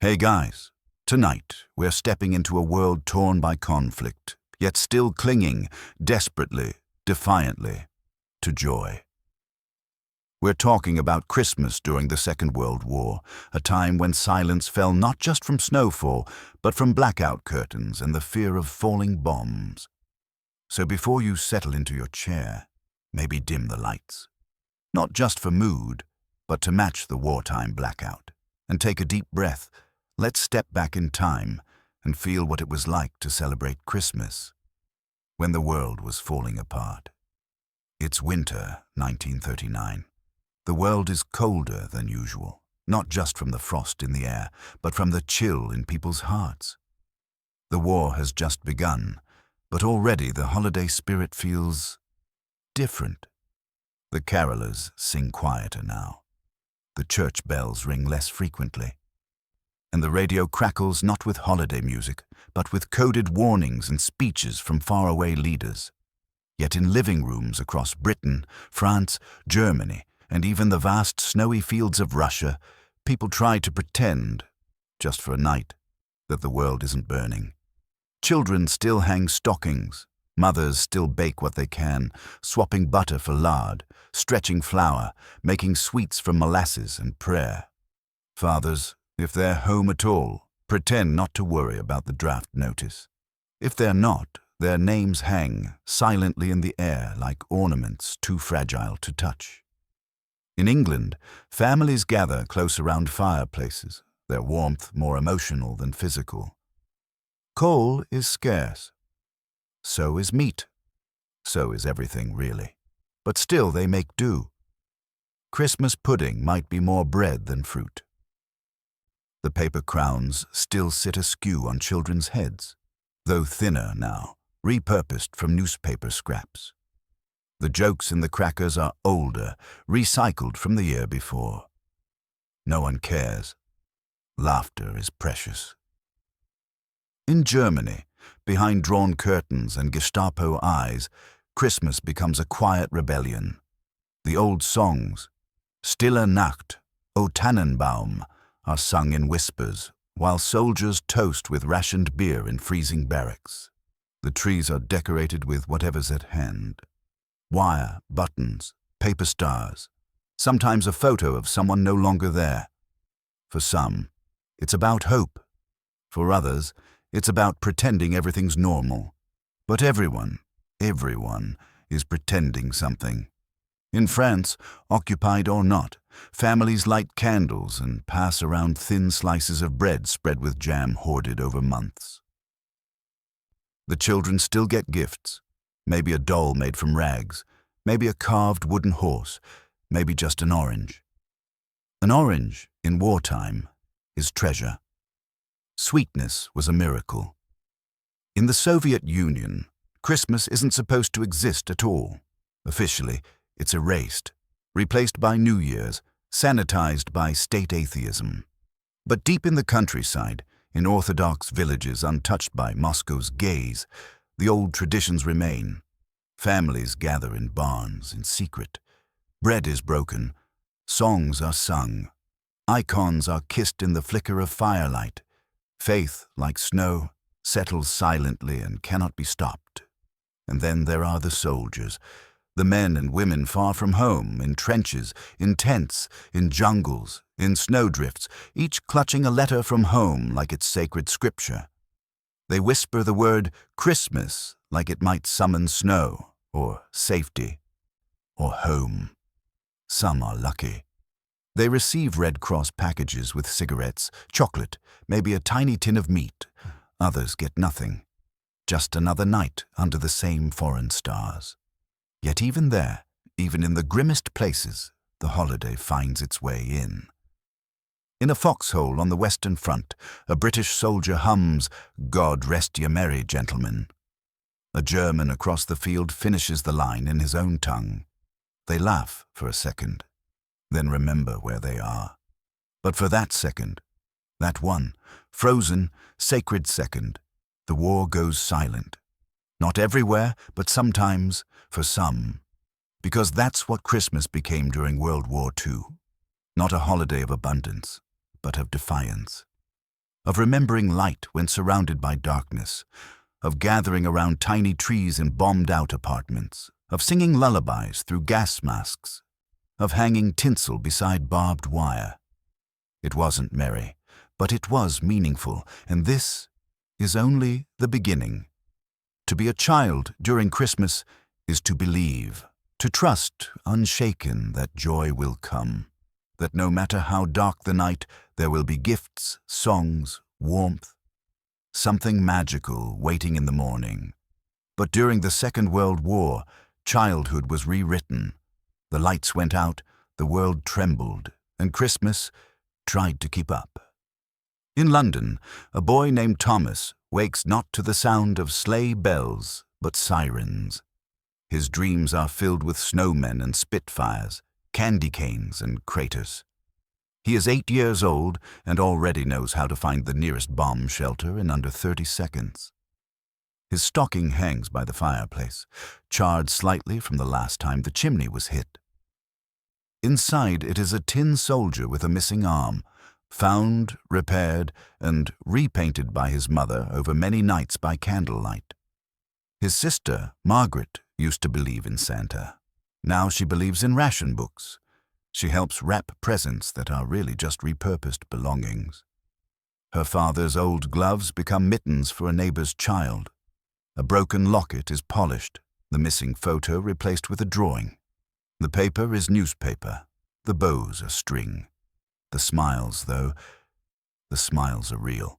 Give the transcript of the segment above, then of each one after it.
Hey guys, tonight we're stepping into a world torn by conflict, yet still clinging, desperately, defiantly, to joy. We're talking about Christmas during the Second World War, a time when silence fell not just from snowfall, but from blackout curtains and the fear of falling bombs. So before you settle into your chair, maybe dim the lights. Not just for mood, but to match the wartime blackout. And take a deep breath. Let's step back in time and feel what it was like to celebrate Christmas when the world was falling apart. It's winter, 1939. The world is colder than usual, not just from the frost in the air, but from the chill in people's hearts. The war has just begun, but already the holiday spirit feels different. The carolers sing quieter now. The church bells ring less frequently. And the radio crackles not with holiday music, but with coded warnings and speeches from faraway leaders. Yet in living rooms across Britain, France, Germany, and even the vast snowy fields of Russia, people try to pretend, just for a night, that the world isn't burning. Children still hang stockings. Mothers still bake what they can, swapping butter for lard, stretching flour, making sweets from molasses and prayer. Fathers, if they're home at all, pretend not to worry about the draft notice. If they're not, their names hang silently in the air like ornaments too fragile to touch. In England, families gather close around fireplaces, their warmth more emotional than physical. Coal is scarce. So is meat. So is everything, really. But still they make do. Christmas pudding might be more bread than fruit. The paper crowns still sit askew on children's heads, though thinner now, repurposed from newspaper scraps. The jokes in the crackers are older, recycled from the year before. No one cares. Laughter is precious. In Germany, behind drawn curtains and Gestapo eyes, Christmas becomes a quiet rebellion. The old songs, Stille Nacht, O Tannenbaum, are sung in whispers, while soldiers toast with rationed beer in freezing barracks. The trees are decorated with whatever's at hand. Wire, buttons, paper stars, sometimes a photo of someone no longer there. For some, it's about hope. For others, it's about pretending everything's normal. But everyone is pretending something. In France, occupied or not, families light candles and pass around thin slices of bread spread with jam hoarded over months. The children still get gifts, maybe a doll made from rags, maybe a carved wooden horse, maybe just an orange. An orange, in wartime, is treasure. Sweetness was a miracle. In the Soviet Union, Christmas isn't supposed to exist at all. Officially, it's erased, replaced by New Year's, sanitized by state atheism. But deep in the countryside, in Orthodox villages untouched by Moscow's gaze, the old traditions remain. Families gather in barns in secret. Bread is broken. Songs are sung. Icons are kissed in the flicker of firelight. Faith, like snow, settles silently and cannot be stopped. And then there are the soldiers, the men and women far from home, in trenches, in tents, in jungles, in snowdrifts, each clutching a letter from home like it's sacred scripture. They whisper the word Christmas like it might summon snow, or safety, or home. Some are lucky. They receive Red Cross packages with cigarettes, chocolate, maybe a tiny tin of meat. Others get nothing. Just another night under the same foreign stars. Yet even there, even in the grimmest places, the holiday finds its way in. In a foxhole on the Western Front, a British soldier hums, "God rest ye merry, gentlemen." A German across the field finishes the line in his own tongue. They laugh for a second, then remember where they are. But for that second, that one, frozen, sacred second, the war goes silent. Not everywhere, but sometimes, for some. Because that's what Christmas became during World War II. Not a holiday of abundance, but of defiance. of remembering light when surrounded by darkness, of gathering around tiny trees in bombed-out apartments, of singing lullabies through gas masks, of hanging tinsel beside barbed wire. It wasn't merry, but it was meaningful, and this is only the beginning. To be a child during Christmas is to believe, to trust unshaken that joy will come, that no matter how dark the night, there will be gifts, songs, warmth, something magical waiting in the morning. But during the Second World War, childhood was rewritten. The lights went out, the world trembled, and Christmas tried to keep up. In London, a boy named Thomas wakes not to the sound of sleigh bells, but sirens. His dreams are filled with snowmen and spitfires, candy canes and craters. He is 8 years old and already knows how to find the nearest bomb shelter in under 30 seconds. His stocking hangs by the fireplace, charred slightly from the last time the chimney was hit. Inside it is a tin soldier with a missing arm, found, repaired, and repainted by his mother over many nights by candlelight. His sister, Margaret, used to believe in Santa. Now she believes in ration books. She helps wrap presents that are really just repurposed belongings. Her father's old gloves become mittens for a neighbor's child. A broken locket is polished, the missing photo replaced with a drawing. The paper is newspaper, the bows are string. The smiles, though, the smiles are real.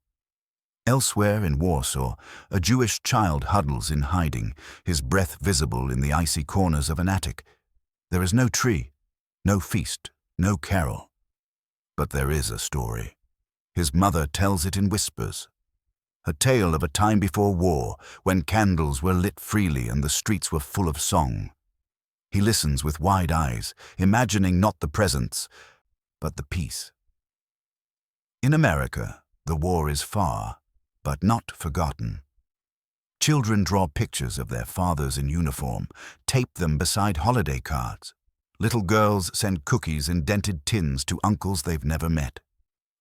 Elsewhere in Warsaw, a Jewish child huddles in hiding, his breath visible in the icy corners of an attic. There is no tree, no feast, no carol. But there is a story. His mother tells it in whispers. A tale of a time before war, when candles were lit freely and the streets were full of song. He listens with wide eyes, imagining not the presents, but the peace. In America, the war is far, but not forgotten. Children draw pictures of their fathers in uniform, tape them beside holiday cards. Little girls send cookies in dented tins to uncles they've never met.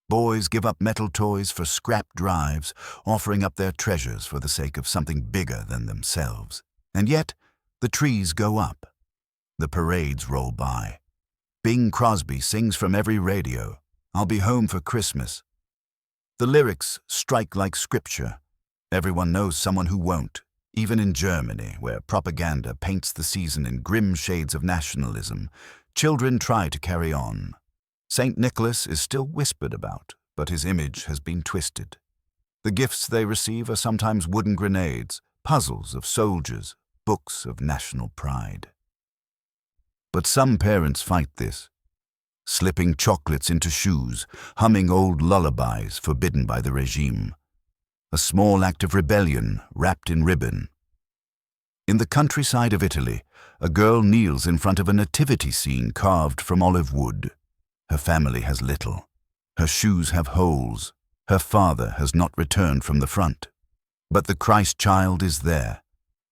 Boys give up metal toys for scrap drives, offering up their treasures for the sake of something bigger than themselves. And yet, the trees go up. The parades roll by. Bing Crosby sings from every radio, "I'll be home for Christmas." The lyrics strike like scripture. Everyone knows someone who won't, even in Germany, where propaganda paints the season in grim shades of nationalism. Children try to carry on. St. Nicholas is still whispered about, but his image has been twisted. The gifts they receive are sometimes wooden grenades, puzzles of soldiers, books of national pride. But some parents fight this, slipping chocolates into shoes, humming old lullabies forbidden by the regime. A small act of rebellion wrapped in ribbon. In the countryside of Italy, a girl kneels in front of a nativity scene carved from olive wood. Her family has little. Her shoes have holes. Her father has not returned from the front. But the Christ child is there.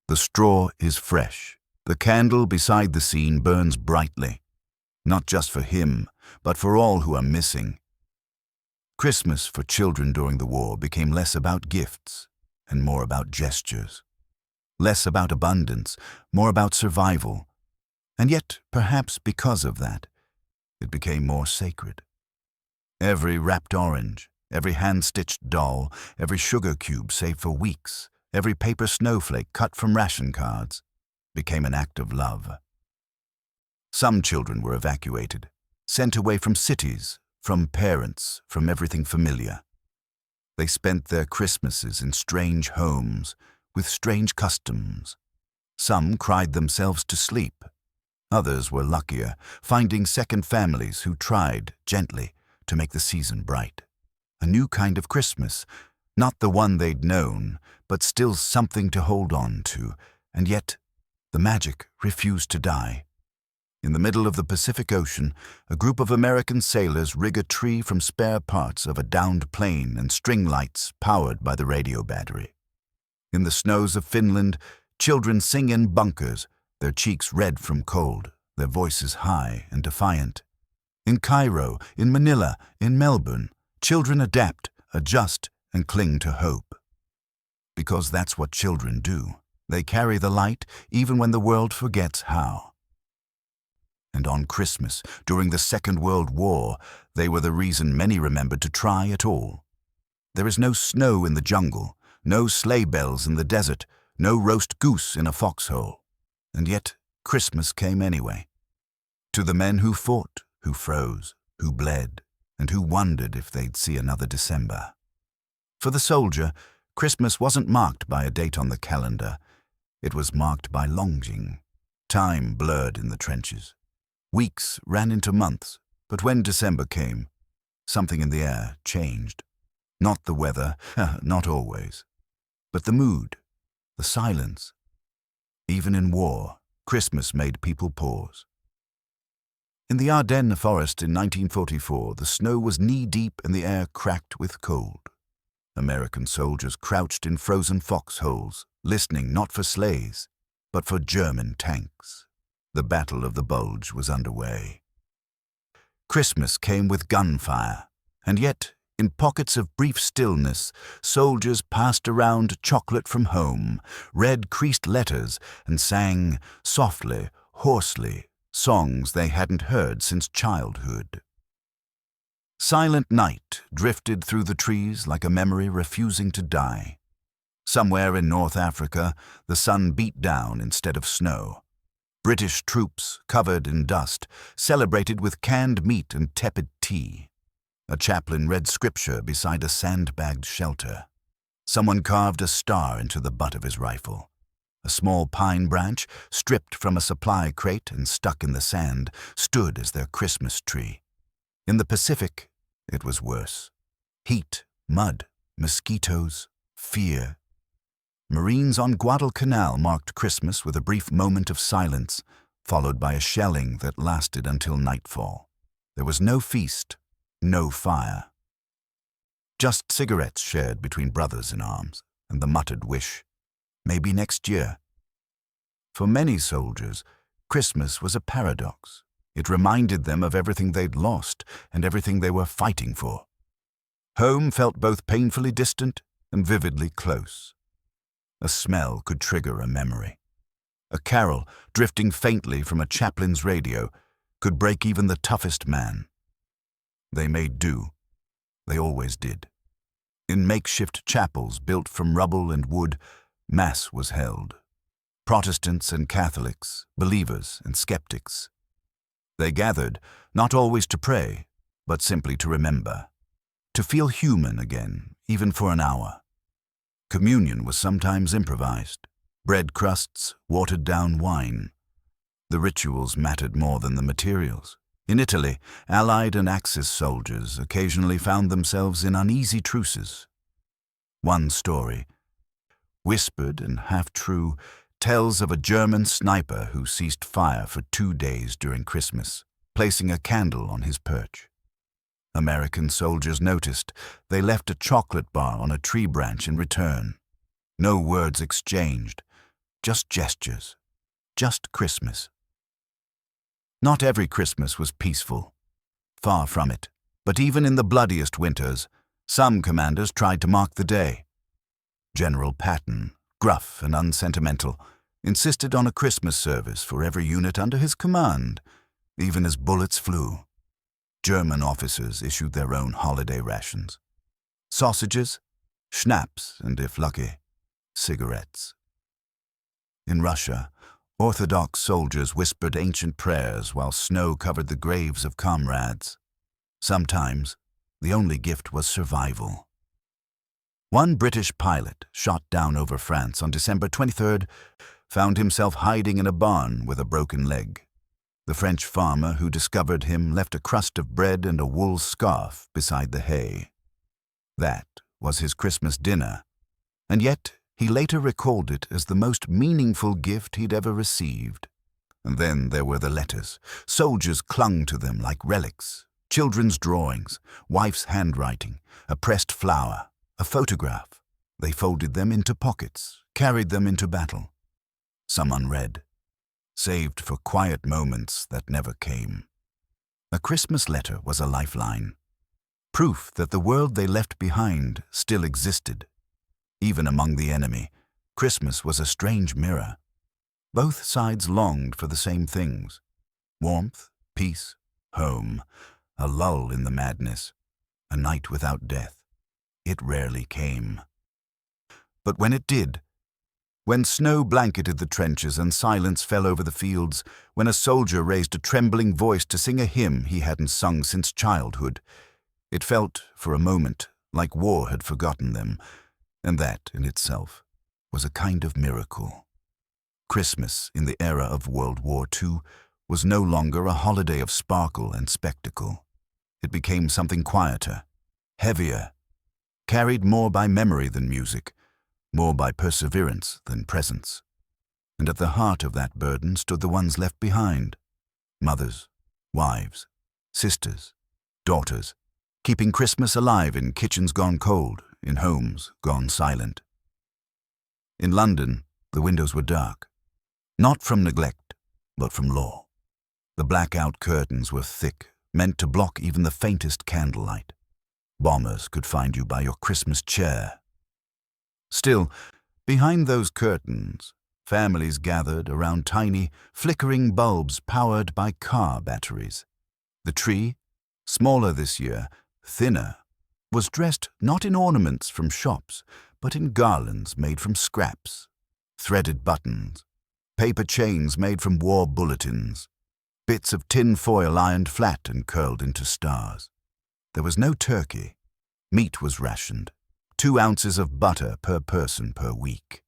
The straw is fresh. The candle beside the scene burns brightly, not just for him, but for all who are missing. Christmas for children during the war became less about gifts and more about gestures. Less about abundance, more about survival. And yet, perhaps because of that, it became more sacred. Every wrapped orange, every hand-stitched doll, every sugar cube saved for weeks, every paper snowflake cut from ration cards, became an act of love. Some children were evacuated, sent away from cities, from parents, from everything familiar. They spent their Christmases in strange homes, with strange customs. Some cried themselves to sleep. Others were luckier, finding second families who tried, gently, to make the season bright. A new kind of Christmas, not the one they'd known, but still something to hold on to, and yet the magic refused to die. In the middle of the Pacific Ocean, a group of American sailors rig a tree from spare parts of a downed plane and string lights powered by the radio battery. In the snows of Finland, children sing in bunkers, their cheeks red from cold, their voices high and defiant. In Cairo, in Manila, in Melbourne, children adapt, adjust, and cling to hope. Because that's what children do. They carry the light even when the world forgets how. And on Christmas, during the Second World War, they were the reason many remembered to try at all. There is no snow in the jungle, no sleigh bells in the desert, no roast goose in a foxhole. And yet, Christmas came anyway. To the men who fought, who froze, who bled, and who wondered if they'd see another December. For the soldier, Christmas wasn't marked by a date on the calendar. It was marked by longing. Time blurred in the trenches. Weeks ran into months, but when December came, something in the air changed. Not the weather, not always, but the mood, the silence. Even in war, Christmas made people pause. In the Ardennes forest in 1944, the snow was knee-deep and the air cracked with cold. American soldiers crouched in frozen foxholes, listening not for sleighs, but for German tanks. The Battle of the Bulge was underway. Christmas came with gunfire, and yet, in pockets of brief stillness, soldiers passed around chocolate from home, read creased letters, and sang, softly, hoarsely, songs they hadn't heard since childhood. Silent night drifted through the trees like a memory refusing to die. Somewhere in North Africa, the sun beat down instead of snow. British troops, covered in dust, celebrated with canned meat and tepid tea. A chaplain read scripture beside a sandbagged shelter. Someone carved a star into the butt of his rifle. A small pine branch, stripped from a supply crate and stuck in the sand, stood as their Christmas tree. In the Pacific, it was worse. Heat, mud, mosquitoes, fear. Marines on Guadalcanal marked Christmas with a brief moment of silence, followed by a shelling that lasted until nightfall. There was no feast, no fire. Just cigarettes shared between brothers in arms, and the muttered wish, maybe next year. For many soldiers, Christmas was a paradox. It reminded them of everything they'd lost and everything they were fighting for. Home felt both painfully distant and vividly close. A smell could trigger a memory. A carol, drifting faintly from a chaplain's radio, could break even the toughest man. They made do. They always did. In makeshift chapels built from rubble and wood, Mass was held. Protestants and Catholics, believers and skeptics. They gathered, not always to pray, but simply to remember. To feel human again, even for an hour. Communion was sometimes improvised. Bread crusts, watered-down wine. The rituals mattered more than the materials. In Italy, Allied and Axis soldiers occasionally found themselves in uneasy truces. One story, whispered and half-true, tells of a German sniper who ceased fire for 2 days during Christmas, placing a candle on his perch. American soldiers noticed. They left a chocolate bar on a tree branch in return. No words exchanged, just gestures, just Christmas. Not every Christmas was peaceful. Far from it. But even in the bloodiest winters, some commanders tried to mark the day. General Patton, gruff and unsentimental, insisted on a Christmas service for every unit under his command, even as bullets flew. German officers issued their own holiday rations. Sausages, schnapps, and if lucky, cigarettes. In Russia, Orthodox soldiers whispered ancient prayers while snow covered the graves of comrades. Sometimes, the only gift was survival. One British pilot, shot down over France on December 23rd, found himself hiding in a barn with a broken leg. The French farmer who discovered him left a crust of bread and a wool scarf beside the hay. That was his Christmas dinner, and yet he later recalled it as the most meaningful gift he'd ever received. And then there were the letters. Soldiers clung to them like relics. Children's drawings, wife's handwriting, a pressed flower, a photograph. They folded them into pockets, carried them into battle. Some unread, saved for quiet moments that never came. A Christmas letter was a lifeline. proof that the world they left behind still existed. Even among the enemy, Christmas was a strange mirror. Both sides longed for the same things: warmth, peace, home, a lull in the madness, a night without death. It rarely came. But when it did, when snow blanketed the trenches and silence fell over the fields, when a soldier raised a trembling voice to sing a hymn he hadn't sung since childhood, it felt, for a moment, like war had forgotten them, and that, in itself, was a kind of miracle. Christmas, in the era of World War II, was no longer a holiday of sparkle and spectacle. It became something quieter, heavier, carried more by memory than music, more by perseverance than presence. And at the heart of that burden stood the ones left behind: mothers, wives, sisters, daughters, keeping Christmas alive in kitchens gone cold, in homes gone silent. In London, the windows were dark, not from neglect, but from law. The blackout curtains were thick, meant to block even the faintest candlelight. Bombers could find you by your Christmas chair. Still, behind those curtains, families gathered around tiny, flickering bulbs powered by car batteries. The tree, smaller this year, thinner, was dressed not in ornaments from shops, but in garlands made from scraps, threaded buttons, paper chains made from war bulletins, bits of tin foil ironed flat and curled into stars. There was no turkey. Meat was rationed, 2 ounces of butter per person per week.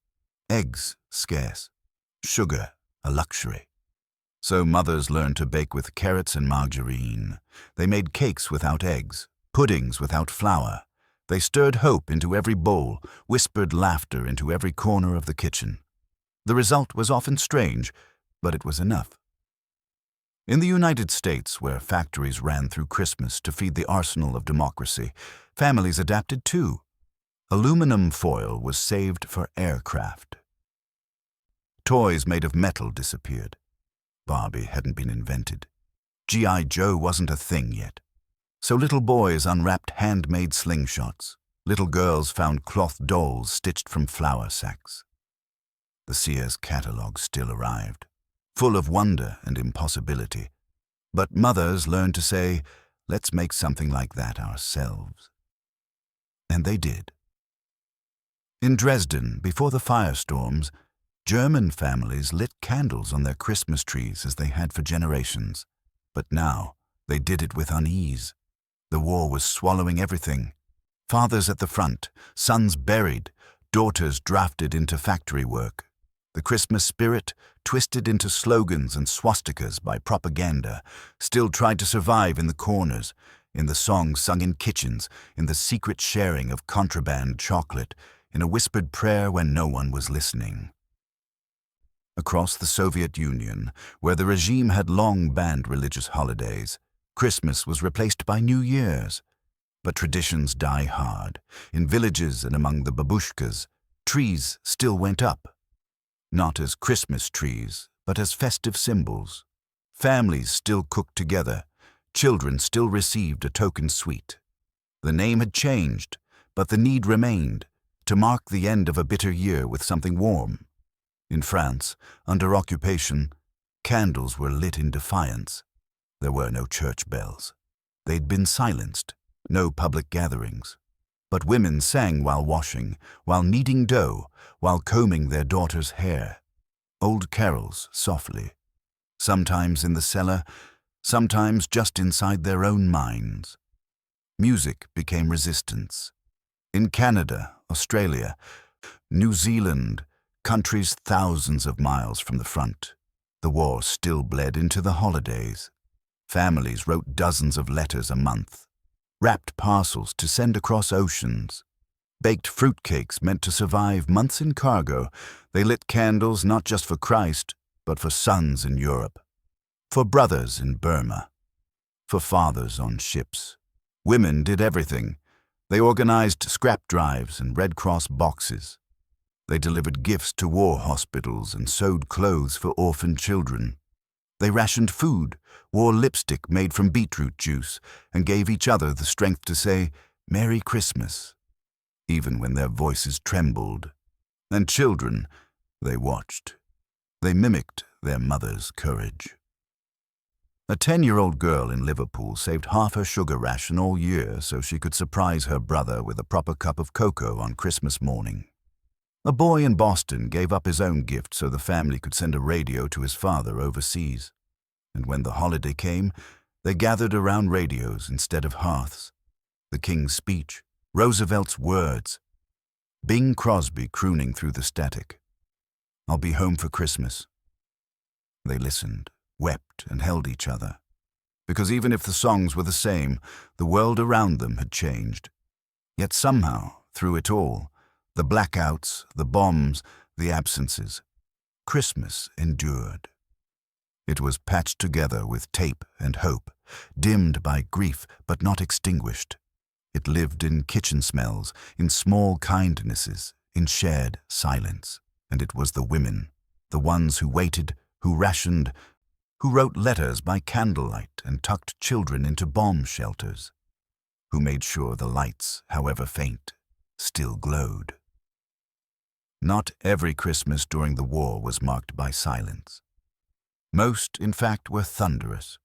Eggs scarce, sugar a luxury. So mothers learned to bake with carrots and margarine. They made cakes without eggs, puddings without flour. They stirred hope into every bowl, whispered laughter into every corner of the kitchen. The result was often strange, but it was enough. In the United States, where factories ran through Christmas to feed the arsenal of democracy, families adapted too. Aluminum foil was saved for aircraft. Toys made of metal disappeared. Barbie hadn't been invented. G.I. Joe wasn't a thing yet. So little boys unwrapped handmade slingshots. Little girls found cloth dolls stitched from flour sacks. The Sears catalog still arrived, full of wonder and impossibility. But mothers learned to say, "Let's make something like that ourselves." And they did. In Dresden, before the firestorms, German families lit candles on their Christmas trees as they had for generations. But now they did it with unease. The war was swallowing everything. Fathers at the front, sons buried, daughters drafted into factory work. The Christmas spirit, twisted into slogans and swastikas by propaganda, still tried to survive in the corners, in the songs sung in kitchens, in the secret sharing of contraband chocolate, in a whispered prayer when no one was listening. Across the Soviet Union, where the regime had long banned religious holidays, Christmas was replaced by New Year's. But traditions die hard. In villages and among the babushkas, trees still went up. Not as Christmas trees, but as festive symbols. Families still cooked together. Children still received a token sweet. The name had changed, but the need remained, to mark the end of a bitter year with something warm. In France, under occupation, candles were lit in defiance. There were no church bells. They'd been silenced, no public gatherings. But women sang while washing, while kneading dough, while combing their daughters' hair. Old carols softly, sometimes in the cellar, sometimes just inside their own minds. Music became resistance. In Canada, Australia, New Zealand, countries thousands of miles from the front, the war still bled into the holidays. Families wrote dozens of letters a month, wrapped parcels to send across oceans, baked fruitcakes meant to survive months in cargo. They lit candles not just for Christ, but for sons in Europe, for brothers in Burma, for fathers on ships. Women did everything. They organized scrap drives and Red Cross boxes. They delivered gifts to war hospitals and sewed clothes for orphan children. They rationed food, wore lipstick made from beetroot juice, and gave each other the strength to say, "Merry Christmas," even when their voices trembled. And children, they watched. They mimicked their mother's courage. A 10-year-old girl in Liverpool saved half her sugar ration all year so she could surprise her brother with a proper cup of cocoa on Christmas morning. A boy in Boston gave up his own gift so the family could send a radio to his father overseas. And when the holiday came, they gathered around radios instead of hearths. The King's speech, Roosevelt's words, Bing Crosby crooning through the static. "I'll be home for Christmas." They listened, wept, and held each other. Because even if the songs were the same, the world around them had changed. Yet somehow, through it all, the blackouts, the bombs, the absences, Christmas endured. It was patched together with tape and hope, dimmed by grief but not extinguished. It lived in kitchen smells, in small kindnesses, in shared silence. And it was the women, the ones who waited, who rationed, who wrote letters by candlelight and tucked children into bomb shelters, who made sure the lights, however faint, still glowed. Not every Christmas during the war was marked by silence. Most, in fact, were thunderous.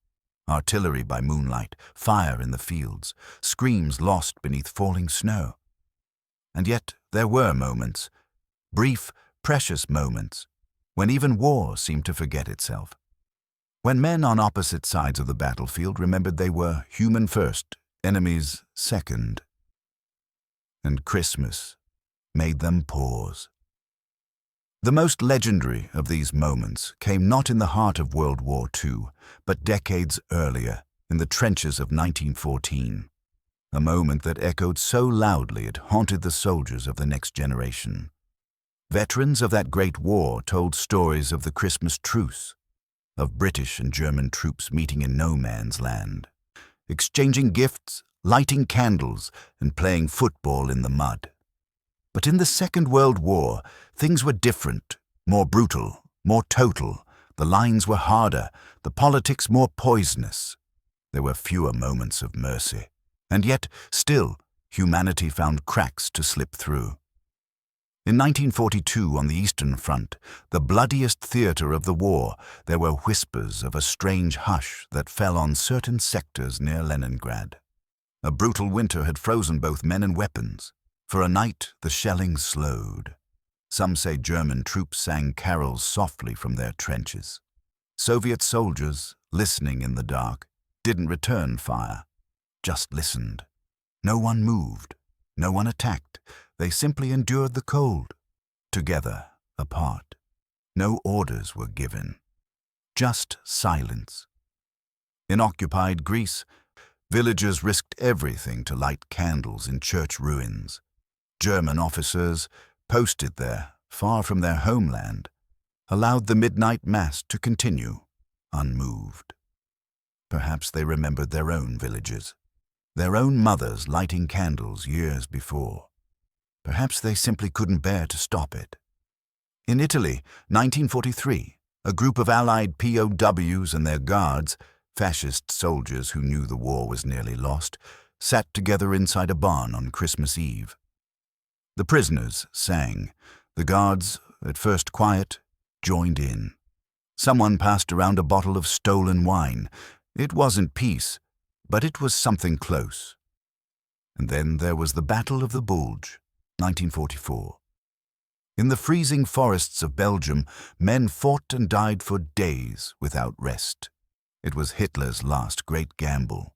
Artillery by moonlight, fire in the fields, screams lost beneath falling snow. And yet there were moments, brief, precious moments, when even war seemed to forget itself. When men on opposite sides of the battlefield remembered they were human first, enemies second. And Christmas made them pause. The most legendary of these moments came not in the heart of World War II, but decades earlier, in the trenches of 1914. A moment that echoed so loudly it haunted the soldiers of the next generation. Veterans of that great war told stories of the Christmas truce, of British and German troops meeting in no man's land, exchanging gifts, lighting candles, and playing football in the mud. But in the Second World War, things were different, more brutal, more total. The lines were harder, the politics more poisonous. There were fewer moments of mercy. And yet, still, humanity found cracks to slip through. In 1942, on the Eastern Front, the bloodiest theater of the war, there were whispers of a strange hush that fell on certain sectors near Leningrad. A brutal winter had frozen both men and weapons. For a night, the shelling slowed. Some say German troops sang carols softly from their trenches. Soviet soldiers, listening in the dark, didn't return fire, just listened. No one moved, no one attacked. They simply endured the cold, together, apart. No orders were given, just silence. In occupied Greece, villagers risked everything to light candles in church ruins. German officers, posted there, far from their homeland, allowed the midnight mass to continue, unmoved. Perhaps they remembered their own villages, their own mothers lighting candles years before. Perhaps they simply couldn't bear to stop it. In Italy, 1943, a group of Allied POWs and their guards, fascist soldiers who knew the war was nearly lost, sat together inside a barn on Christmas Eve. The prisoners sang. The guards, at first quiet, joined in. Someone passed around a bottle of stolen wine. It wasn't peace, but it was something close. And then there was the Battle of the Bulge, 1944. In the freezing forests of Belgium, men fought and died for days without rest. It was Hitler's last great gamble.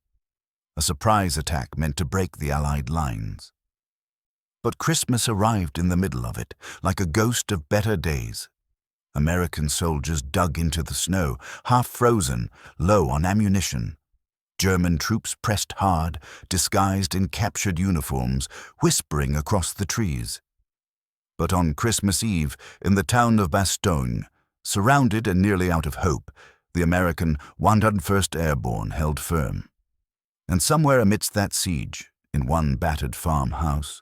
A surprise attack meant to break the Allied lines. But Christmas arrived in the middle of it, like a ghost of better days. American soldiers dug into the snow, half frozen, low on ammunition. German troops pressed hard, disguised in captured uniforms, whispering across the trees. But on Christmas Eve, in the town of Bastogne, surrounded and nearly out of hope, the American 101st Airborne held firm. And somewhere amidst that siege, in one battered farmhouse,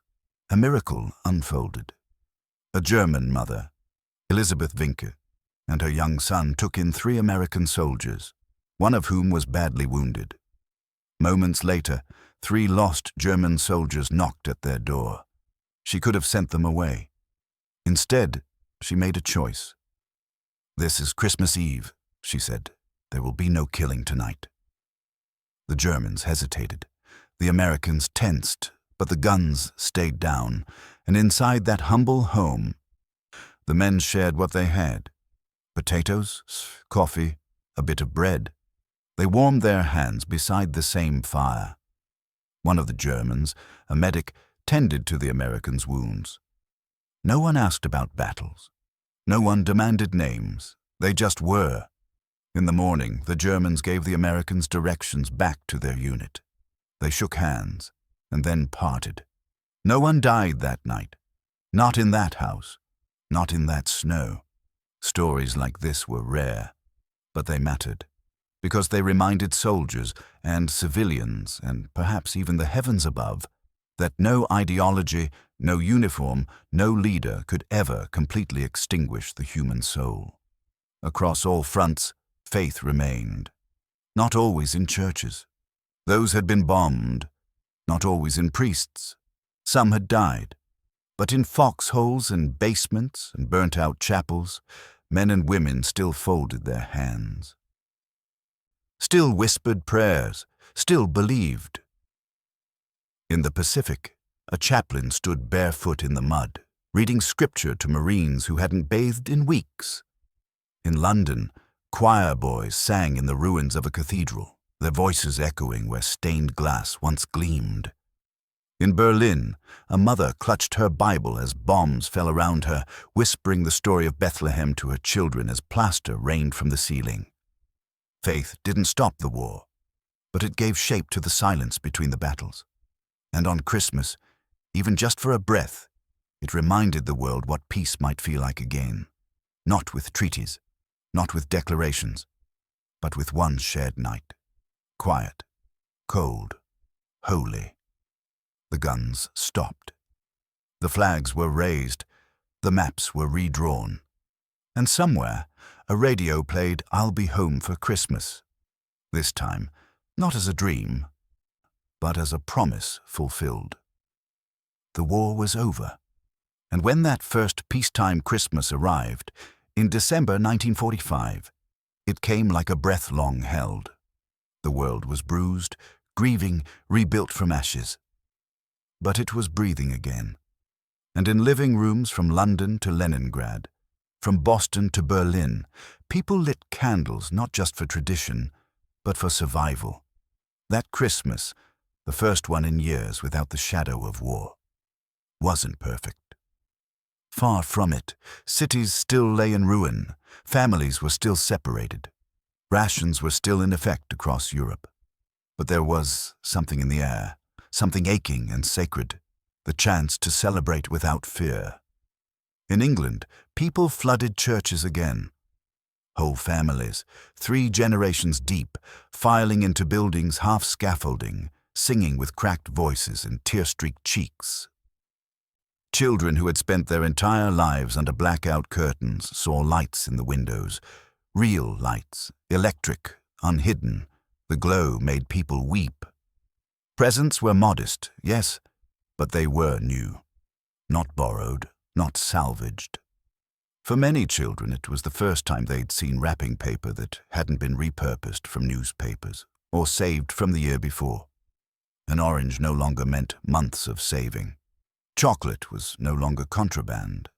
a miracle unfolded. A German mother, Elisabeth Winke, and her young son took in 3 American soldiers, one of whom was badly wounded. Moments later, 3 lost German soldiers knocked at their door. She could have sent them away. Instead, she made a choice. "This is Christmas Eve," she said. "There will be no killing tonight." The Germans hesitated. The Americans tensed, but the guns stayed down, and inside that humble home, the men shared what they had: potatoes, coffee, a bit of bread. They warmed their hands beside the same fire. One of the Germans, a medic, tended to the Americans' wounds. No one asked about battles. No one demanded names. They just were. In the morning, the Germans gave the Americans directions back to their unit. They shook hands and then parted. No one died that night. Not in that house. Not in that snow. Stories like this were rare, but they mattered, because they reminded soldiers and civilians, and perhaps even the heavens above, that no ideology, no uniform, no leader could ever completely extinguish the human soul. Across all fronts, faith remained. Not always in churches. Those had been bombed. Not always in priests. Some had died. But in foxholes and basements and burnt-out chapels, men and women still folded their hands. Still whispered prayers, still believed. In the Pacific, a chaplain stood barefoot in the mud, reading scripture to Marines who hadn't bathed in weeks. In London, choir boys sang in the ruins of a cathedral, their voices echoing where stained glass once gleamed. In Berlin, a mother clutched her Bible as bombs fell around her, whispering the story of Bethlehem to her children as plaster rained from the ceiling. Faith didn't stop the war, but it gave shape to the silence between the battles. And on Christmas, even just for a breath, it reminded the world what peace might feel like again. Not with treaties, not with declarations, but with one shared night. Quiet, cold, holy. The guns stopped. The flags were raised. The maps were redrawn. And somewhere, a radio played "I'll Be Home for Christmas." This time, not as a dream, but as a promise fulfilled. The war was over. And when that first peacetime Christmas arrived, in December 1945, it came like a breath long held. The world was bruised, grieving, rebuilt from ashes. But it was breathing again. And in living rooms from London to Leningrad, from Boston to Berlin, people lit candles not just for tradition, but for survival. That Christmas, the first one in years without the shadow of war, wasn't perfect. Far from it, cities still lay in ruin, families were still separated, rations were still in effect across Europe. But there was something in the air, something aching and sacred, the chance to celebrate without fear. In England, people flooded churches again. Whole families, 3 generations deep, filing into buildings half scaffolding, singing with cracked voices and tear-streaked cheeks. Children who had spent their entire lives under blackout curtains saw lights in the windows, real lights, electric, unhidden. The glow made people weep. Presents were modest, yes, but they were new. Not borrowed, not salvaged. For many children, it was the first time they'd seen wrapping paper that hadn't been repurposed from newspapers or saved from the year before. An orange no longer meant months of saving. Chocolate was no longer contraband.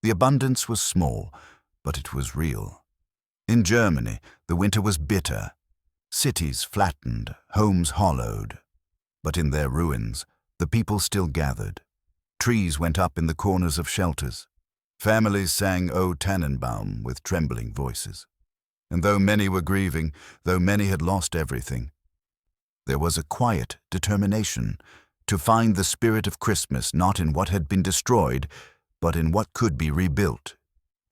The abundance was small, but it was real. In Germany, the winter was bitter. Cities flattened, homes hollowed. But in their ruins, the people still gathered. Trees went up in the corners of shelters. Families sang O Tannenbaum with trembling voices. And though many were grieving, though many had lost everything, there was a quiet determination to find the spirit of Christmas not in what had been destroyed, but in what could be rebuilt.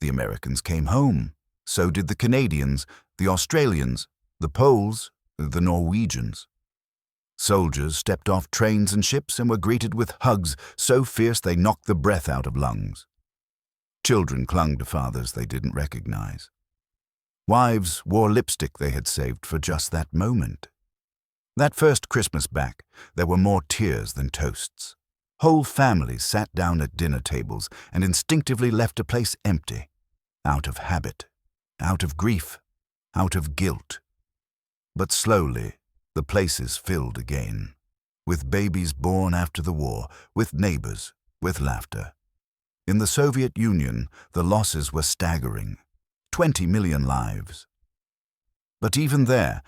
The Americans came home. So did the Canadians, the Australians, the Poles, the Norwegians. Soldiers stepped off trains and ships and were greeted with hugs so fierce they knocked the breath out of lungs. Children clung to fathers they didn't recognize. Wives wore lipstick they had saved for just that moment. That first Christmas back, there were more tears than toasts. Whole families sat down at dinner tables and instinctively left a place empty, out of habit, out of grief, out of guilt. But slowly, the places filled again, with babies born after the war, with neighbors, with laughter. In the Soviet Union, the losses were staggering, 20 million lives. But even there,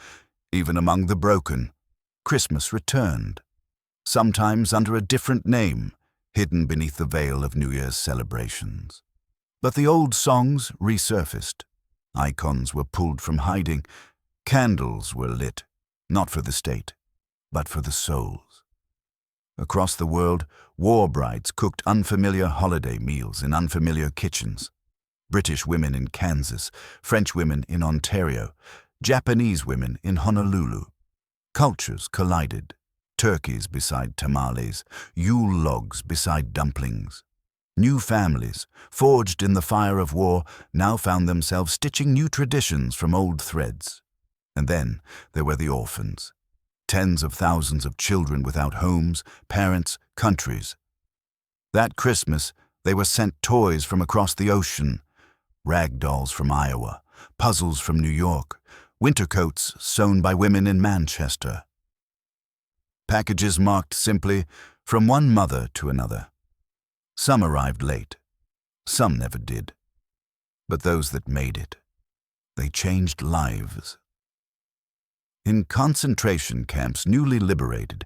even among the broken, Christmas returned, sometimes under a different name, hidden beneath the veil of New Year's celebrations. But the old songs resurfaced. Icons were pulled from hiding. Candles were lit, not for the state, but for the souls. Across the world, war brides cooked unfamiliar holiday meals in unfamiliar kitchens. British women in Kansas, French women in Ontario, Japanese women in Honolulu. Cultures collided. Turkeys beside tamales, Yule logs beside dumplings. New families, forged in the fire of war, now found themselves stitching new traditions from old threads. And then there were the orphans. Tens of thousands of children without homes, parents, countries. That Christmas, they were sent toys from across the ocean, rag dolls from Iowa, puzzles from New York, winter coats sewn by women in Manchester. Packages marked simply from one mother to another. Some arrived late, some never did. But those that made it, they changed lives. In concentration camps newly liberated,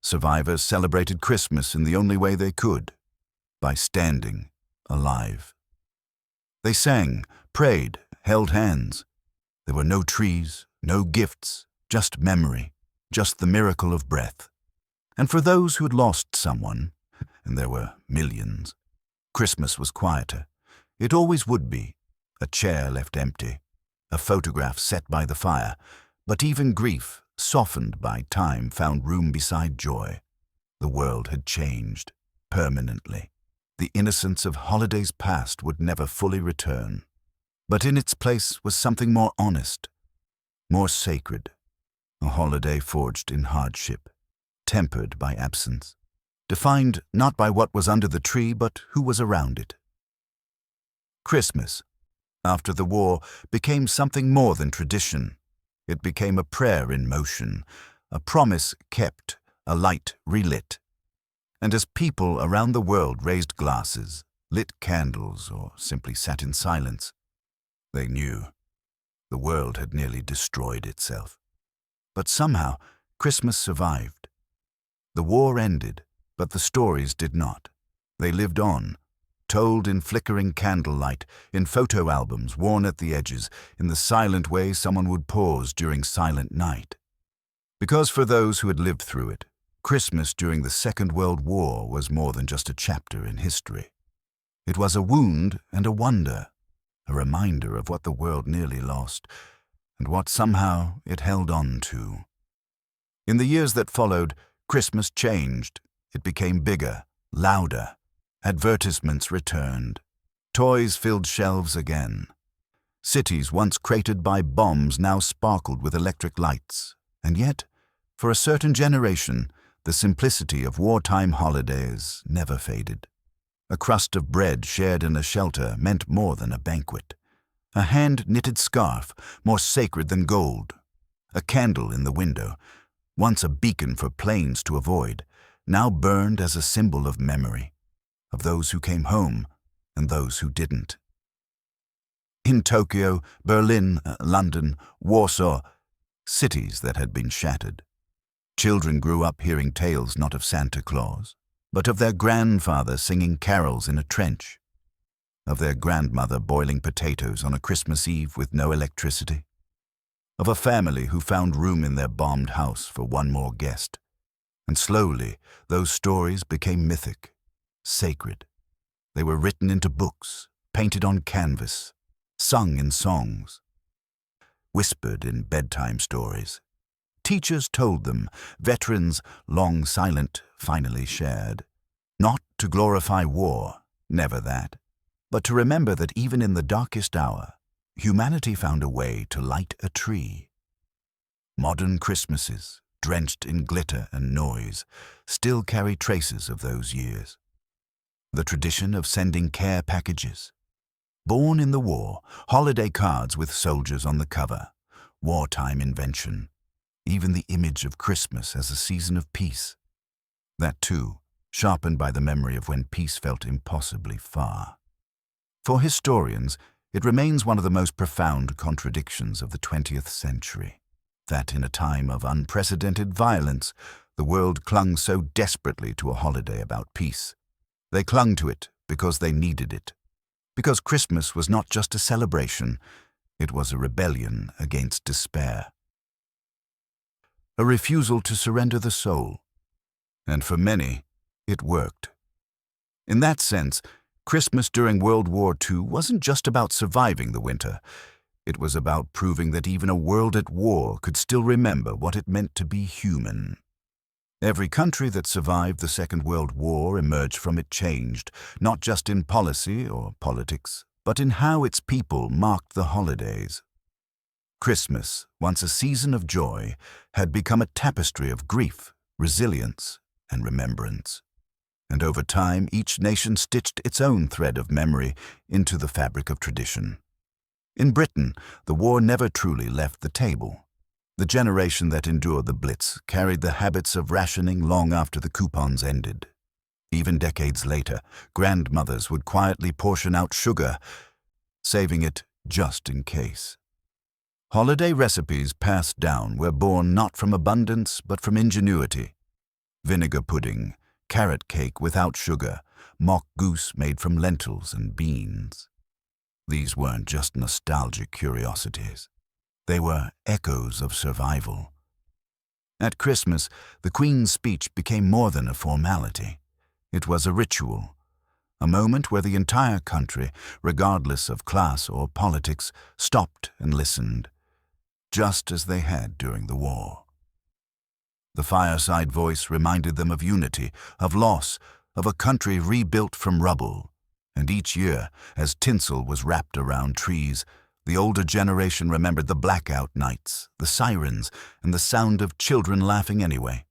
survivors celebrated Christmas in the only way they could, by standing alive. They sang, prayed, held hands. There were no trees, no gifts, just memory, just the miracle of breath. And for those who had lost someone, and there were millions, Christmas was quieter. It always would be. A chair left empty, a photograph set by the fire, but even grief, softened by time, found room beside joy. The world had changed, permanently. The innocence of holidays past would never fully return. But in its place was something more honest, more sacred. A holiday forged in hardship, tempered by absence, defined not by what was under the tree, but who was around it. Christmas, after the war, became something more than tradition. It became a prayer in motion, a promise kept, a light relit. And as people around the world raised glasses, lit candles, or simply sat in silence, they knew the world had nearly destroyed itself. But somehow, Christmas survived. The war ended, but the stories did not. They lived on, told in flickering candlelight, in photo albums worn at the edges, in the silent way someone would pause during silent night. Because for those who had lived through it, Christmas during the Second World War was more than just a chapter in history. It was a wound and a wonder, a reminder of what the world nearly lost, and what somehow it held on to. In the years that followed, Christmas changed. It became bigger, louder. Advertisements returned. Toys filled shelves again. Cities once cratered by bombs now sparkled with electric lights. And yet, for a certain generation, the simplicity of wartime holidays never faded. A crust of bread shared in a shelter meant more than a banquet. A hand-knitted scarf, more sacred than gold. A candle in the window, once a beacon for planes to avoid, now burned as a symbol of memory, of those who came home and those who didn't. In Tokyo, Berlin, London, Warsaw, cities that had been shattered, children grew up hearing tales not of Santa Claus, but of their grandfather singing carols in a trench, of their grandmother boiling potatoes on a Christmas Eve with no electricity, of a family who found room in their bombed house for one more guest. And slowly, those stories became mythic, sacred. They were written into books, painted on canvas, sung in songs, whispered in bedtime stories. Teachers told them, veterans, long silent, finally shared. Not to glorify war, never that, but to remember that even in the darkest hour, humanity found a way to light a tree. Modern Christmases, drenched in glitter and noise, still carry traces of those years. The tradition of sending care packages. Born in the war, holiday cards with soldiers on the cover, wartime invention. Even the image of Christmas as a season of peace. That too, sharpened by the memory of when peace felt impossibly far. For historians, it remains one of the most profound contradictions of the 20th century, that in a time of unprecedented violence, the world clung so desperately to a holiday about peace. They clung to it because they needed it. Because Christmas was not just a celebration, it was a rebellion against despair. A refusal to surrender the soul. And for many, it worked. In that sense, Christmas during World War II wasn't just about surviving the winter. It was about proving that even a world at war could still remember what it meant to be human. Every country that survived the Second World War emerged from it changed, not just in policy or politics, but in how its people marked the holidays. Christmas, once a season of joy, had become a tapestry of grief, resilience, and remembrance. And over time, each nation stitched its own thread of memory into the fabric of tradition. In Britain, the war never truly left the table. The generation that endured the Blitz carried the habits of rationing long after the coupons ended. Even decades later, grandmothers would quietly portion out sugar, saving it just in case. Holiday recipes passed down were born not from abundance but from ingenuity. Vinegar pudding, carrot cake without sugar, mock goose made from lentils and beans. These weren't just nostalgic curiosities. They were echoes of survival. At Christmas, the Queen's speech became more than a formality. It was a ritual, a moment where the entire country, regardless of class or politics, stopped and listened, just as they had during the war. The fireside voice reminded them of unity, of loss, of a country rebuilt from rubble. And each year, as tinsel was wrapped around trees, the older generation remembered the blackout nights, the sirens, and the sound of children laughing anyway.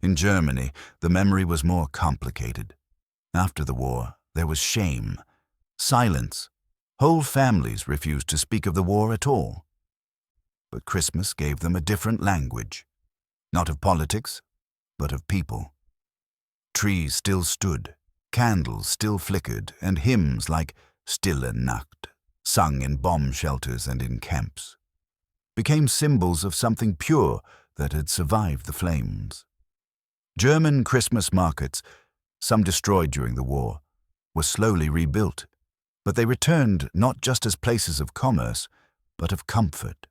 In Germany, the memory was more complicated. After the war, there was shame, silence. Whole families refused to speak of the war at all. But Christmas gave them a different language, not of politics, but of people. Trees still stood, candles still flickered, and hymns like Stille Nacht, sung in bomb shelters and in camps, became symbols of something pure that had survived the flames. German Christmas markets, some destroyed during the war, were slowly rebuilt, but they returned not just as places of commerce, but of comfort.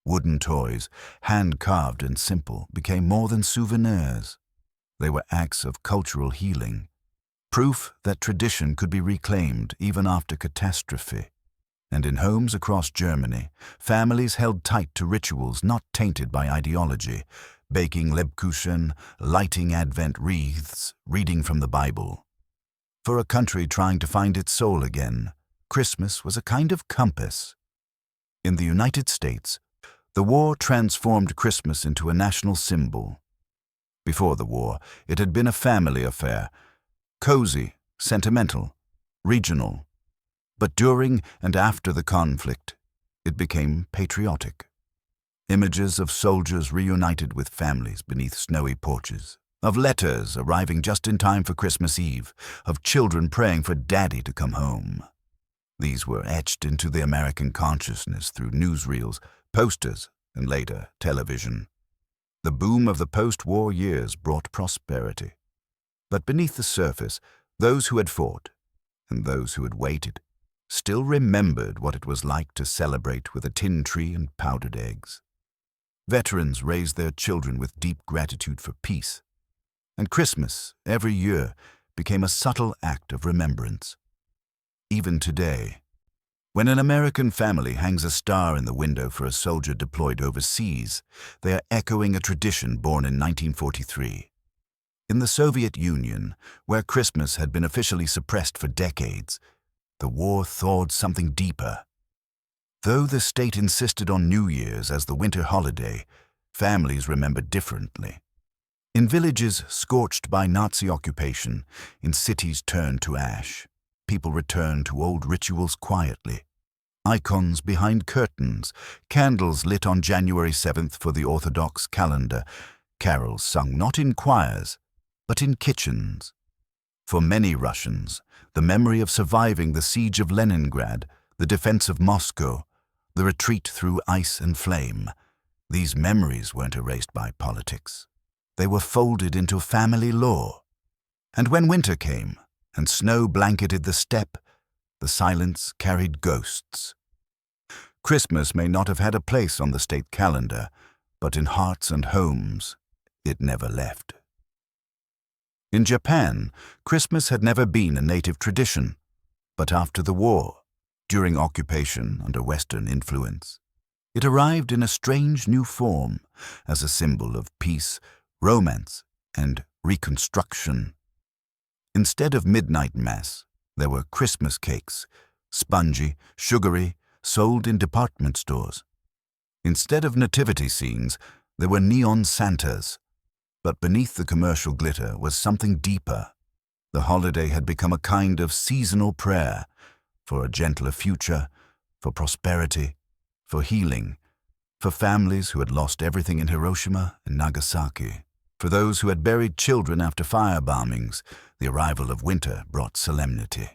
Wooden toys, hand-carved and simple, became more than souvenirs. They were acts of cultural healing, proof that tradition could be reclaimed even after catastrophe. And in homes across Germany, families held tight to rituals not tainted by ideology, baking Lebkuchen, lighting Advent wreaths, reading from the Bible. For a country trying to find its soul again, Christmas was a kind of compass. In the United States, the war transformed Christmas into a national symbol. Before the war, it had been a family affair, cozy, sentimental, regional. But during and after the conflict, it became patriotic. Images of soldiers reunited with families beneath snowy porches, of letters arriving just in time for Christmas Eve, of children praying for Daddy to come home. These were etched into the American consciousness through newsreels, posters, and later television. The boom of the post-war years brought prosperity. But beneath the surface, those who had fought, and those who had waited, still remembered what it was like to celebrate with a tin tree and powdered eggs. Veterans raised their children with deep gratitude for peace, and Christmas, every year, became a subtle act of remembrance. Even today, when an American family hangs a star in the window for a soldier deployed overseas, they are echoing a tradition born in 1943. In the Soviet Union, where Christmas had been officially suppressed for decades, the war thawed something deeper. Though the state insisted on New Year's as the winter holiday, families remembered differently. In villages scorched by Nazi occupation, in cities turned to ash, people returned to old rituals quietly. Icons behind curtains, candles lit on January 7th for the Orthodox calendar, carols sung not in choirs, but in kitchens. For many Russians, the memory of surviving the siege of Leningrad, the defense of Moscow, the retreat through ice and flame, these memories weren't erased by politics. They were folded into family lore. And when winter came and snow blanketed the steppe, the silence carried ghosts. Christmas may not have had a place on the state calendar, but in hearts and homes, it never left. In Japan, Christmas had never been a native tradition, but after the war, during occupation under Western influence, it arrived in a strange new form as a symbol of peace, romance, and reconstruction. Instead of midnight mass, there were Christmas cakes, spongy, sugary, sold in department stores. Instead of nativity scenes, there were neon Santas. But beneath the commercial glitter was something deeper. The holiday had become a kind of seasonal prayer for a gentler future, for prosperity, for healing, for families who had lost everything in Hiroshima and Nagasaki. For those who had buried children after fire bombings, the arrival of winter brought solemnity.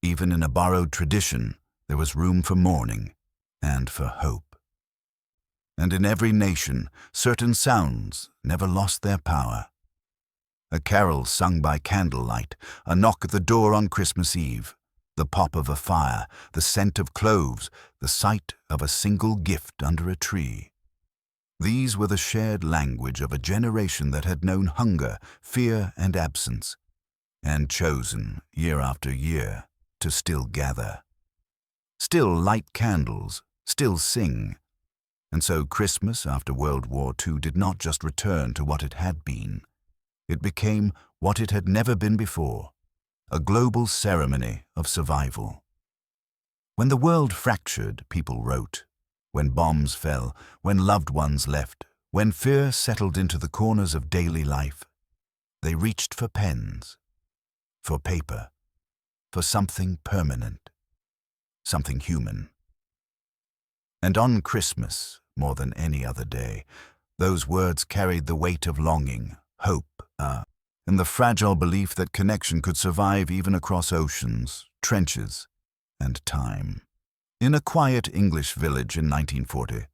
Even in a borrowed tradition, there was room for mourning and for hope. And in every nation, certain sounds never lost their power. A carol sung by candlelight, a knock at the door on Christmas Eve, the pop of a fire, the scent of cloves, the sight of a single gift under a tree. These were the shared language of a generation that had known hunger, fear, and absence, and chosen, year after year, to still gather. Still light candles, still sing. And so Christmas after World War II did not just return to what it had been. It became what it had never been before, a global ceremony of survival. When the world fractured, people wrote. When bombs fell, when loved ones left, when fear settled into the corners of daily life, they reached for pens, for paper, for something permanent, something human. And on Christmas, more than any other day, those words carried the weight of longing, hope, and the fragile belief that connection could survive even across oceans, trenches, and time. In a quiet English village in 1940,